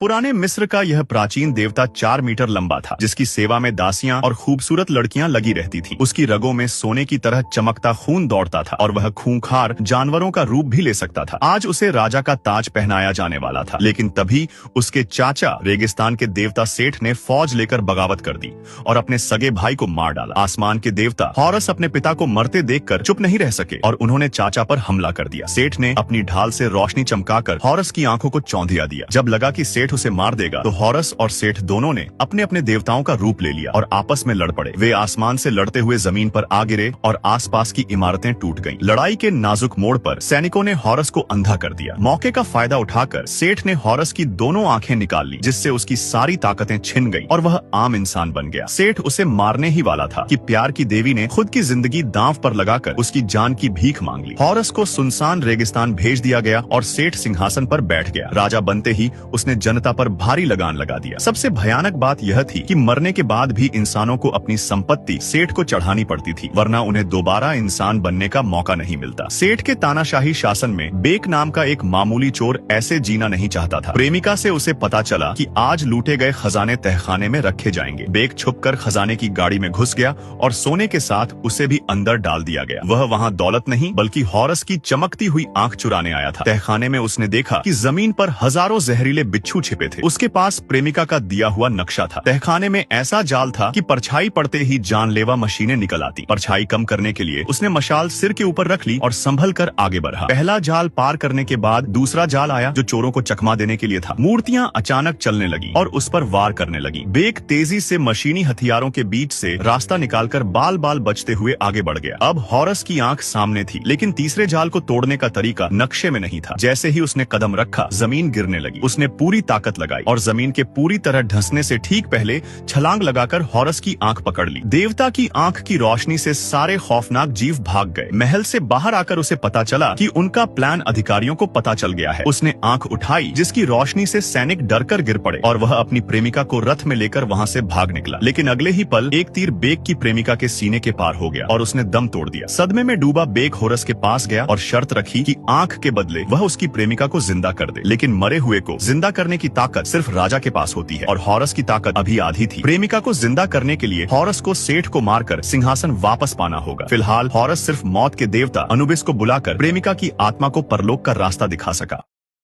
पुराने मिस्र का यह प्राचीन देवता 4 मीटर लंबा था, जिसकी सेवा में दासियां और खूबसूरत लड़कियां लगी रहती थीं। उसकी रगों में सोने की तरह चमकता खून दौड़ता था और वह खूंखार जानवरों का रूप भी ले सकता था। आज उसे राजा का ताज पहनाया जाने वाला था, लेकिन तभी उसके चाचा रेगिस्तान के देवता सेठ ने फौज लेकर बगावत कर दी और अपने सगे भाई को मार डाला। आसमान के देवता हॉरस अपने पिता को मरते देखकर चुप नहीं रह सके और उन्होंने चाचा पर हमला कर दिया। सेठ ने अपनी ढाल से रोशनी चमकाकर हॉरस की आंखों को चौंधिया दिया। जब लगा कि सेठ उसे मार देगा तो हॉरस और सेठ दोनों ने अपने अपने देवताओं का रूप ले लिया और आपस में लड़ पड़े। वे आसमान से लड़ते हुए जमीन पर आ गिरे और आसपास की इमारतें टूट गईं। लड़ाई के नाजुक मोड़ पर सैनिकों ने हॉरस को अंधा कर दिया। मौके का फायदा उठाकर सेठ ने हॉरस की दोनों आंखें निकाल ली, जिससे उसकी सारी ताकतें छिन गईं और वह आम इंसान बन गया। सेठ उसे मारने ही वाला था कि प्यार की देवी ने खुद की जिंदगी दांव पर लगाकर उसकी जान की भीख मांग ली। हॉरस को सुनसान रेगिस्तान भेज दिया गया और सेठ सिंहासन पर बैठ गया। राजा बनते ही उसने जनता पर भारी लगान लगा दिया। सबसे भयानक बात यह थी कि मरने के बाद भी इंसानों को अपनी संपत्ति सेठ को चढ़ानी पड़ती थी, वरना उन्हें दोबारा इंसान बनने का मौका नहीं मिलता। सेठ के तानाशाही शासन में बेक नाम का एक मामूली चोर ऐसे जीना नहीं चाहता था। प्रेमिका से उसे पता चला कि आज लूटे गए खजाने तहखाने में रखे जाएंगे। बेक छुपकर खजाने की गाड़ी में घुस गया और सोने के साथ उसे भी अंदर डाल दिया गया। वह वहाँ दौलत नहीं बल्कि हॉरस की चमकती हुई आंख चुराने आया था। तहखाने में उसने देखा कि जमीन पर हजारों जहरीले बिच्छू छिपे थे। उसके पास प्रेमिका का दिया हुआ नक्शा था। तहखाने में ऐसा जाल था कि परछाई पड़ते ही जानलेवा मशीनें निकल आती। परछाई कम करने के लिए उसने मशाल सिर के ऊपर रख ली और संभल कर आगे बढ़ा। पहला जाल पार करने के बाद दूसरा जाल आया, जो चोरों को चकमा देने के लिए था। मूर्तियां अचानक चलने लगी और उस पर वार करने लगी। बेक तेजी से मशीनी हथियारों के बीच से रास्ता निकालकर बाल बाल बचते हुए आगे बढ़ गया। अब हॉरस की आंख सामने थी, लेकिन तीसरे जाल को तोड़ने का तरीका नक्शे में नहीं था। जैसे ही उसने कदम रखा, जमीन गिरने लगी। उसने पूरी ताकत लगाई और जमीन के पूरी तरह धंसने से ठीक पहले छलांग लगाकर हॉरस की आंख पकड़ ली। देवता की आंख की रोशनी से सारे खौफनाक जीव भाग गए। महल से बाहर आकर उसे पता चला कि उनका प्लान अधिकारियों को पता चल गया है। उसने आंख उठाई, जिसकी रोशनी से सैनिक डरकर गिर पड़े और वह अपनी प्रेमिका को रथ में लेकर वहां से भाग निकला। लेकिन अगले ही पल एक तीर बेक की प्रेमिका के सीने के पार हो गया और उसने दम तोड़ दिया। सदमे में डूबा बेक हॉरस के पास गया और शर्त रखी कि आंख के बदले वह उसकी प्रेमिका को जिंदा कर दे। लेकिन मरे हुए को जिंदा करने की ताकत सिर्फ राजा के पास होती है और हॉरस की ताकत अभी आधी थी। प्रेमिका को जिंदा करने के लिए हॉरस को सेठ को मारकर सिंहासन वापस पाना होगा। फिलहाल हॉरस सिर्फ मौत के देवता अनुबिस को बुलाकर प्रेमिका की आत्मा को परलोक का रास्ता दिखा सका।